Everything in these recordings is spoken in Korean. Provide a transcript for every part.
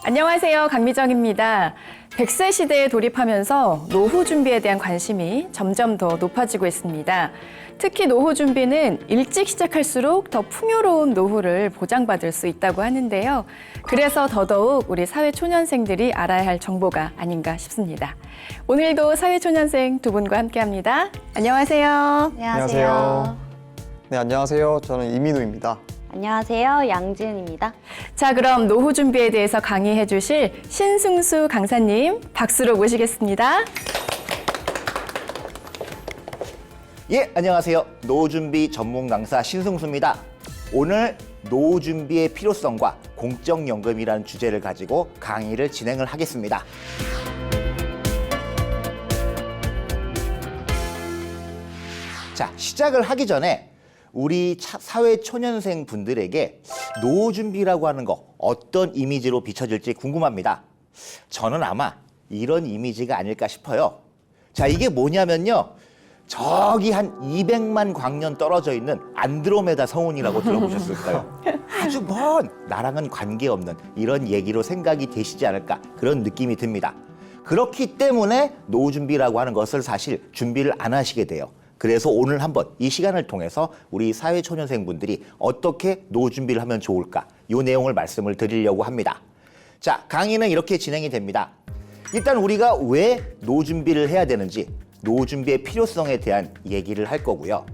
안녕하세요. 강미정입니다. 100세 시대에 돌입하면서 노후 준비에 대한 관심이 점점 더 높아지고 있습니다. 특히 노후 준비는 일찍 시작할수록 더 풍요로운 노후를 보장받을 수 있다고 하는데요. 그래서 더더욱 우리 사회초년생들이 알아야 할 정보가 아닌가 싶습니다. 오늘도 사회초년생 두 분과 함께합니다. 안녕하세요. 안녕하세요. 네, 안녕하세요. 저는 이민우입니다. 안녕하세요. 양지은입니다. 자, 그럼 노후 준비에 대해서 강의해 주실 신승수 강사님 박수로 모시겠습니다. 예, 안녕하세요. 노후 준비 전문 강사 신승수입니다. 오늘 노후 준비의 필요성과 공적연금이라는 주제를 가지고 강의를 진행을 하겠습니다. 자, 시작을 하기 전에 우리 사회 초년생 분들에게 노후 준비라고 하는 거 어떤 이미지로 비춰질지 궁금합니다. 저는 아마 이런 이미지가 아닐까 싶어요. 자, 이게 뭐냐면요. 저기 한 200만 광년 떨어져 있는 안드로메다 성운이라고 들어보셨을 거예요. 아주 먼 나랑은 관계없는 이런 얘기로 생각이 되시지 않을까 그런 느낌이 듭니다. 그렇기 때문에 노후 준비라고 하는 것을 사실 준비를 안 하시게 돼요. 그래서 오늘 한번 이 시간을 통해서 우리 사회초년생분들이 어떻게 노후 준비를 하면 좋을까 이 내용을 말씀을 드리려고 합니다. 자, 강의는 이렇게 진행이 됩니다. 일단 우리가 왜 노후 준비를 해야 되는지 노후 준비의 필요성에 대한 얘기를 할 거고요.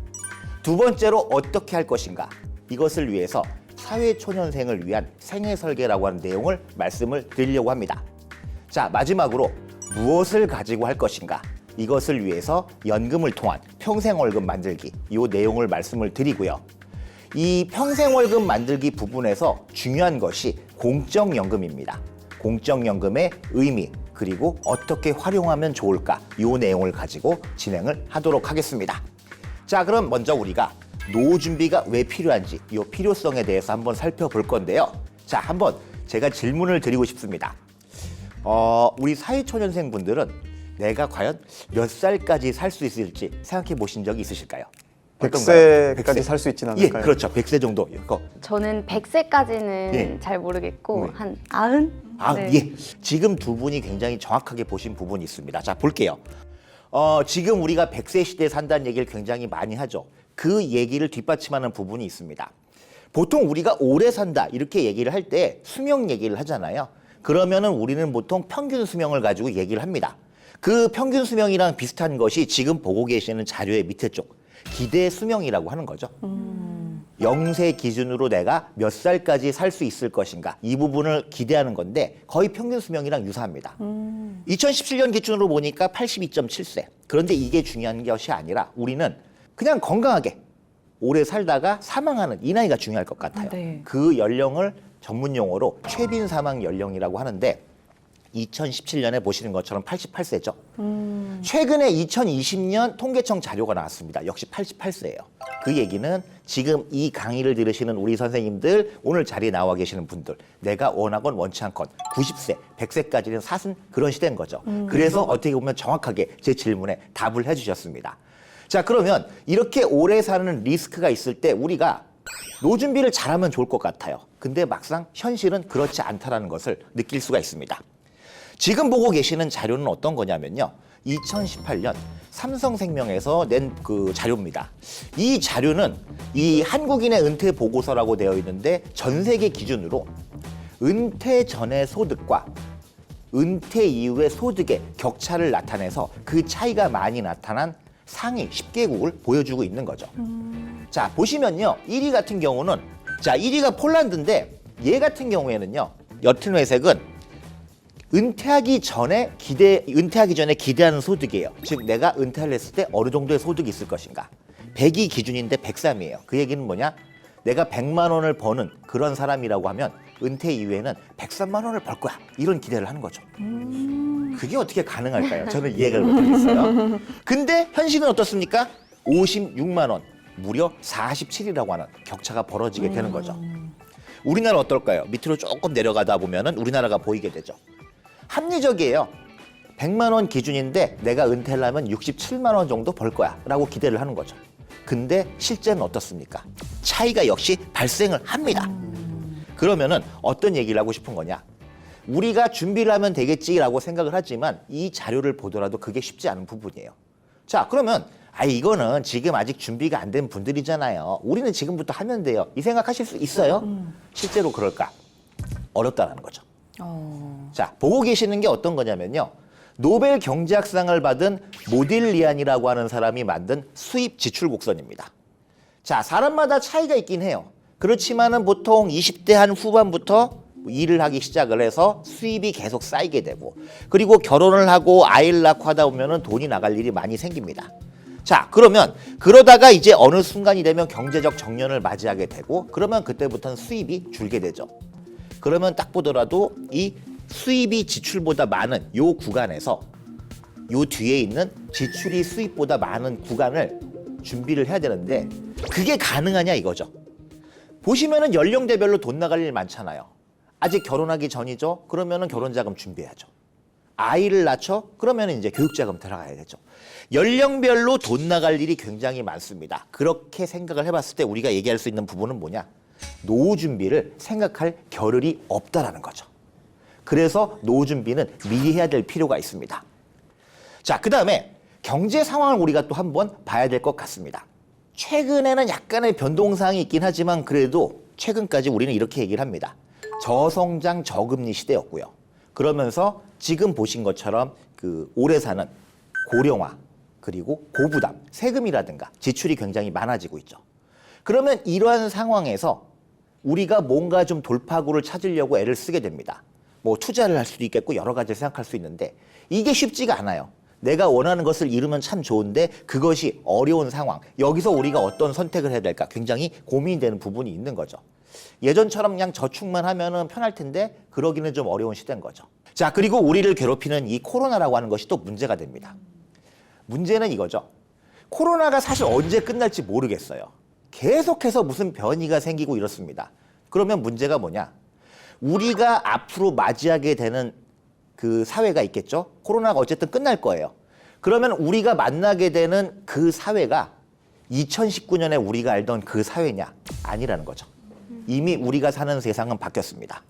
두 번째로 어떻게 할 것인가 이것을 위해서 사회초년생을 위한 생애 설계라고 하는 내용을 말씀을 드리려고 합니다. 자, 마지막으로 무엇을 가지고 할 것인가 이것을 위해서 연금을 통한 평생월급 만들기 이 내용을 말씀을 드리고요. 이 평생월급 만들기 부분에서 중요한 것이 공적연금입니다. 공적연금의 의미 그리고 어떻게 활용하면 좋을까 이 내용을 가지고 진행을 하도록 하겠습니다. 자, 그럼 먼저 우리가 노후 준비가 왜 필요한지 이 필요성에 대해서 한번 살펴볼 건데요. 자, 한번 제가 질문을 드리고 싶습니다. 우리 사회초년생 분들은 내가 과연 몇 살까지 살 수 있을지 생각해 보신 적이 있으실까요? 100세까지 살 수 있지는 않을까요? 예, 그렇죠. 100세 정도. 저는 100세까지는 예. 잘 모르겠고 네. 한 90? 아, 네. 예. 지금 두 분이 굉장히 정확하게 보신 부분이 있습니다. 자, 볼게요. 지금 우리가 100세 시대에 산다는 얘기를 굉장히 많이 하죠. 그 얘기를 뒷받침하는 부분이 있습니다. 보통 우리가 오래 산다 이렇게 얘기를 할 때 수명 얘기를 하잖아요. 그러면은 우리는 보통 평균 수명을 가지고 얘기를 합니다. 그 평균 수명이랑 비슷한 것이 지금 보고 계시는 자료의 밑에 쪽 기대 수명이라고 하는 거죠. 0세 기준으로 내가 몇 살까지 살 수 있을 것인가 이 부분을 기대하는 건데 거의 평균 수명이랑 유사합니다. 2017년 기준으로 보니까 82.7세. 그런데 이게 중요한 것이 아니라 우리는 그냥 건강하게 오래 살다가 사망하는 이 나이가 중요할 것 같아요. 네. 그 연령을 전문 용어로 최빈 사망 연령이라고 하는데 2017년에 보시는 것처럼 88세죠. 최근에 2020년 통계청 자료가 나왔습니다. 역시 88세예요. 그 얘기는 지금 이 강의를 들으시는 우리 선생님들, 오늘 자리에 나와 계시는 분들, 내가 원하건 원치 않건 90세, 100세까지는 사신 그런 시대인 거죠. 그래서 어떻게 보면 정확하게 제 질문에 답을 해주셨습니다. 자, 그러면 이렇게 오래 사는 리스크가 있을 때 우리가 노후 준비를 잘하면 좋을 것 같아요. 근데 막상 현실은 그렇지 않다는 것을 느낄 수가 있습니다. 지금 보고 계시는 자료는 어떤 거냐면요. 2018년 삼성생명에서 낸 그 자료입니다. 이 자료는 이 한국인의 은퇴 보고서라고 되어 있는데 전 세계 기준으로 은퇴 전의 소득과 은퇴 이후의 소득의 격차를 나타내서 그 차이가 많이 나타난 상위 10개국을 보여주고 있는 거죠. 자, 보시면요. 1위 같은 경우는 자, 1위가 폴란드인데 얘 같은 경우에는요. 옅은 회색은 은퇴하기 전에 기대하는 소득이에요. 즉 내가 은퇴를 했을 때 어느 정도의 소득이 있을 것인가. 100이 기준인데 103이에요. 그 얘기는 뭐냐? 내가 100만 원을 버는 그런 사람이라고 하면 은퇴 이후에는 103만 원을 벌 거야. 이런 기대를 하는 거죠. 그게 어떻게 가능할까요? 저는 이해가 못하겠어요. 근데 현실은 어떻습니까? 56만 원, 무려 47이라고 하는 격차가 벌어지게 되는 거죠. 우리나라 어떨까요? 밑으로 조금 내려가다 보면은 우리나라가 보이게 되죠. 합리적이에요. 100만 원 기준인데 내가 은퇴를 하면 67만 원 정도 벌 거야 라고 기대를 하는 거죠. 근데 실제는 어떻습니까? 차이가 역시 발생을 합니다. 그러면은 어떤 얘기를 하고 싶은 거냐? 우리가 준비를 하면 되겠지라고 생각을 하지만 이 자료를 보더라도 그게 쉽지 않은 부분이에요. 자, 그러면 이거는 지금 아직 준비가 안 된 분들이잖아요. 우리는 지금부터 하면 돼요. 이 생각하실 수 있어요? 실제로 그럴까? 어렵다는 거죠. 자, 보고 계시는 게 어떤 거냐면요. 노벨 경제학상을 받은 모딜리안이라고 하는 사람이 만든 수입 지출 곡선입니다. 자, 사람마다 차이가 있긴 해요. 그렇지만은 보통 20대 한 후반부터 일을 하기 시작을 해서 수입이 계속 쌓이게 되고, 그리고 결혼을 하고 아이를 낳고 하다 보면은 돈이 나갈 일이 많이 생깁니다. 자, 그러면 그러다가 이제 어느 순간이 되면 경제적 정년을 맞이하게 되고, 그러면 그때부터는 수입이 줄게 되죠. 그러면 딱 보더라도 이 수입이 지출보다 많은 요 구간에서 요 뒤에 있는 지출이 수입보다 많은 구간을 준비를 해야 되는데, 그게 가능하냐 이거죠. 보시면은 연령대별로 돈 나갈 일 많잖아요. 아직 결혼하기 전이죠. 그러면은 결혼자금 준비해야죠. 아이를 낳죠. 그러면은 이제 교육자금 들어가야 되죠. 연령별로 돈 나갈 일이 굉장히 많습니다. 그렇게 생각을 해봤을 때 우리가 얘기할 수 있는 부분은 뭐냐? 노후 준비를 생각할 겨를이 없다라는 거죠. 그래서 노후 준비는 미리 해야 될 필요가 있습니다. 자, 그 다음에 경제 상황을 우리가 또 한번 봐야 될 것 같습니다. 최근에는 약간의 변동사항이 있긴 하지만 그래도 최근까지 우리는 이렇게 얘기를 합니다. 저성장 저금리 시대였고요. 그러면서 지금 보신 것처럼 그 오래 사는 고령화 그리고 고부담, 세금이라든가 지출이 굉장히 많아지고 있죠. 그러면 이러한 상황에서 우리가 뭔가 좀 돌파구를 찾으려고 애를 쓰게 됩니다. 뭐 투자를 할 수도 있겠고 여러 가지를 생각할 수 있는데 이게 쉽지가 않아요. 내가 원하는 것을 이루면 참 좋은데 그것이 어려운 상황. 여기서 우리가 어떤 선택을 해야 될까 굉장히 고민이 되는 부분이 있는 거죠. 예전처럼 그냥 저축만 하면은 편할 텐데 그러기는 좀 어려운 시대인 거죠. 자, 그리고 우리를 괴롭히는 이 코로나라고 하는 것이 또 문제가 됩니다. 문제는 이거죠. 코로나가 사실 언제 끝날지 모르겠어요. 계속해서 무슨 변이가 생기고 이렇습니다. 그러면 문제가 뭐냐? 우리가 앞으로 맞이하게 되는 그 사회가 있겠죠? 코로나가 어쨌든 끝날 거예요. 그러면 우리가 만나게 되는 그 사회가 2019년에 우리가 알던 그 사회냐? 아니라는 거죠. 이미 우리가 사는 세상은 바뀌었습니다.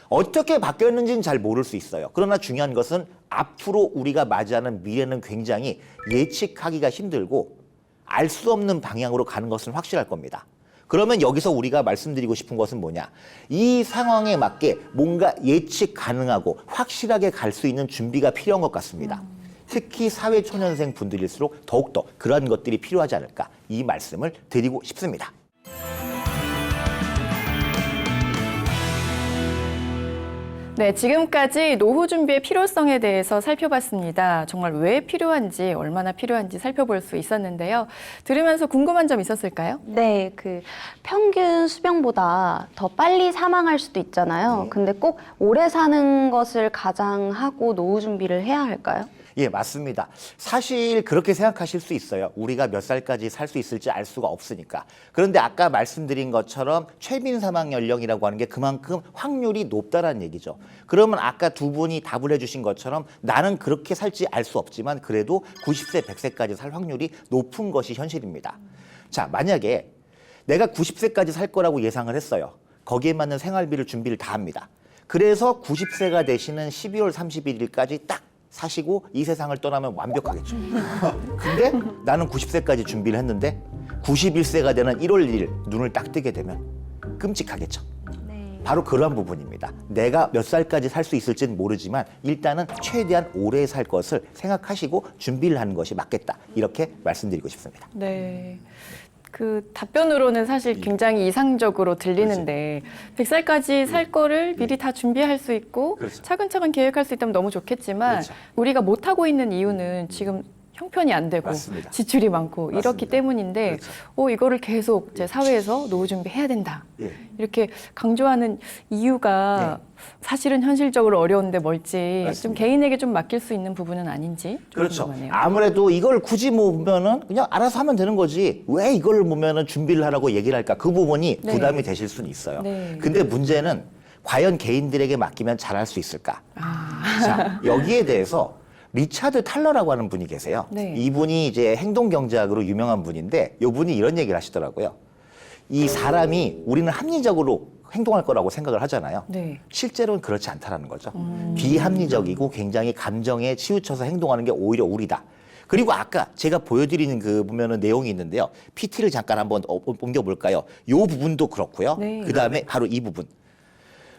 어떻게 바뀌었는지는 잘 모를 수 있어요. 그러나 중요한 것은 앞으로 우리가 맞이하는 미래는 굉장히 예측하기가 힘들고 알 수 없는 방향으로 가는 것은 확실할 겁니다. 그러면 여기서 우리가 말씀드리고 싶은 것은 뭐냐? 이 상황에 맞게 뭔가 예측 가능하고 확실하게 갈 수 있는 준비가 필요한 것 같습니다. 특히 사회초년생 분들일수록 더욱더 그런 것들이 필요하지 않을까 이 말씀을 드리고 싶습니다. 네, 지금까지 노후 준비의 필요성에 대해서 살펴봤습니다. 정말 왜 필요한지, 얼마나 필요한지 살펴볼 수 있었는데요. 들으면서 궁금한 점 있었을까요? 네, 그 평균 수명보다 더 빨리 사망할 수도 있잖아요. 네. 근데 꼭 오래 사는 것을 가장하고 노후 준비를 해야 할까요? 예, 맞습니다. 사실 그렇게 생각하실 수 있어요. 우리가 몇 살까지 살 수 있을지 알 수가 없으니까. 그런데 아까 말씀드린 것처럼 최빈 사망 연령이라고 하는 게 그만큼 확률이 높다라는 얘기죠. 그러면 아까 두 분이 답을 해주신 것처럼 나는 그렇게 살지 알 수 없지만 그래도 90세, 100세까지 살 확률이 높은 것이 현실입니다. 자, 만약에 내가 90세까지 살 거라고 예상을 했어요. 거기에 맞는 생활비를 준비를 다 합니다. 그래서 90세가 되시는 12월 31일까지 딱 사시고 이 세상을 떠나면 완벽하겠죠. 근데 나는 90세까지 준비를 했는데 91세가 되는 1월 1일 눈을 딱 뜨게 되면 끔찍하겠죠. 네. 바로 그러한 부분입니다. 내가 몇 살까지 살 수 있을지는 모르지만 일단은 최대한 오래 살 것을 생각하시고 준비를 하는 것이 맞겠다. 이렇게 말씀드리고 싶습니다. 네. 그 답변으로는 사실 굉장히 이상적으로 들리는데 100살까지 살 거를 미리 다 준비할 수 있고 그렇죠. 차근차근 계획할 수 있다면 너무 좋겠지만 그렇죠. 우리가 못하고 있는 이유는 지금 형편이 안 되고 맞습니다. 지출이 많고 맞습니다. 이렇기 때문인데 그렇죠. 이거를 계속 제 사회에서 노후 준비해야 된다. 예. 이렇게 강조하는 이유가 사실은 현실적으로 어려운데 뭘지 맞습니다. 좀 개인에게 좀 맡길 수 있는 부분은 아닌지 좀 그렇죠. 궁금하네요. 아무래도 이걸 굳이 보면은 그냥 알아서 하면 되는 거지. 왜 이걸 보면은 준비를 하라고 얘기를 할까? 그 부분이 네. 부담이 되실 수는 있어요. 네. 근데 문제는 과연 개인들에게 맡기면 잘할 수 있을까? 아. 자, 여기에 대해서 리차드 탈러라고 하는 분이 계세요. 네. 이분이 이제 행동 경제학으로 유명한 분인데 이분이 이런 얘기를 하시더라고요. 이 사람이 우리는 합리적으로 행동할 거라고 생각을 하잖아요. 네. 실제로는 그렇지 않다라는 거죠. 비합리적이고 굉장히 감정에 치우쳐서 행동하는 게 오히려 우리다. 그리고 아까 제가 보여드리는 그 보면은 내용이 있는데요. PT를 잠깐 한번 옮겨볼까요? 이 부분도 그렇고요. 네. 그 다음에 바로 이 부분.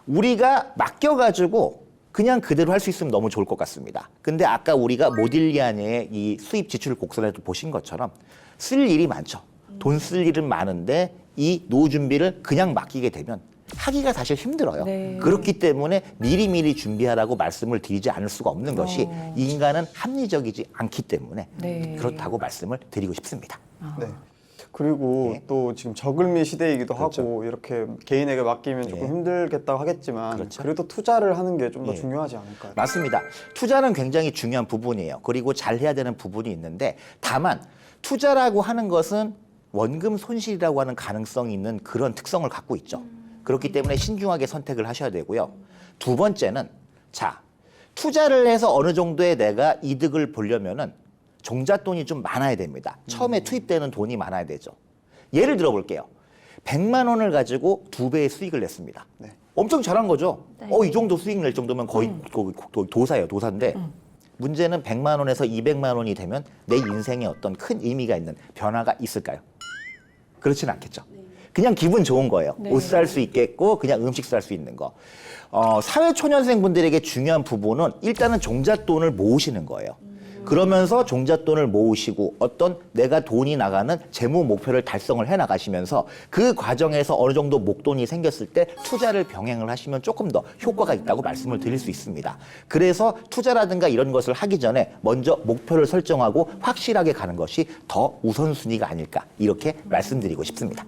우리가 맡겨가지고 그냥 그대로 할 수 있으면 너무 좋을 것 같습니다. 근데 아까 우리가 모딜리아네의 이 수입 지출 곡선에도 보신 것처럼 쓸 일이 많죠. 돈 쓸 일은 많은데 이 노후 준비를 그냥 맡기게 되면 하기가 사실 힘들어요. 네. 그렇기 때문에 미리미리 준비하라고 말씀을 드리지 않을 수가 없는 것이 인간은 합리적이지 않기 때문에 네. 그렇다고 말씀을 드리고 싶습니다. 네. 그리고 네. 또 지금 저금리 시대이기도 그렇죠. 하고 이렇게 개인에게 맡기면 조금 네. 힘들겠다고 하겠지만 그렇죠. 그래도 투자를 하는 게 좀 더 예. 중요하지 않을까요? 맞습니다. 투자는 굉장히 중요한 부분이에요. 그리고 잘 해야 되는 부분이 있는데 다만 투자라고 하는 것은 원금 손실이라고 하는 가능성이 있는 그런 특성을 갖고 있죠. 그렇기 때문에 신중하게 선택을 하셔야 되고요. 두 번째는 자, 투자를 해서 어느 정도의 내가 이득을 보려면은 종잣돈이 좀 많아야 됩니다. 처음에 투입되는 돈이 많아야 되죠. 예를 들어 볼게요. 100만 원을 가지고 2배의 수익을 냈습니다. 네. 엄청 잘한 거죠. 네. 이 정도 수익 낼 정도면 거의 도사예요, 도사인데 문제는 100만 원에서 200만 원이 되면 내 인생에 어떤 큰 의미가 있는 변화가 있을까요? 그렇지는 않겠죠. 그냥 기분 좋은 거예요. 네. 옷 살 수 있겠고 그냥 음식 살 수 있는 거. 사회초년생 분들에게 중요한 부분은 일단은 종잣돈을 모으시는 거예요. 그러면서 종잣돈을 모으시고 어떤 내가 돈이 나가는 재무 목표를 달성을 해 나가시면서 그 과정에서 어느 정도 목돈이 생겼을 때 투자를 병행을 하시면 조금 더 효과가 있다고 말씀을 드릴 수 있습니다. 그래서 투자라든가 이런 것을 하기 전에 먼저 목표를 설정하고 확실하게 가는 것이 더 우선순위가 아닐까 이렇게 말씀드리고 싶습니다.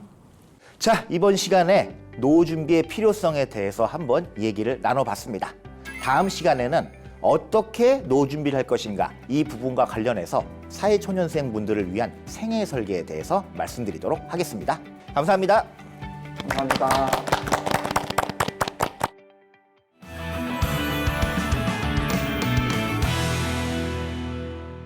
자, 이번 시간에 노후 준비의 필요성에 대해서 한번 얘기를 나눠봤습니다. 다음 시간에는 어떻게 노후 준비를 할 것인가 이 부분과 관련해서 사회초년생 분들을 위한 생애 설계에 대해서 말씀드리도록 하겠습니다. 감사합니다. 감사합니다.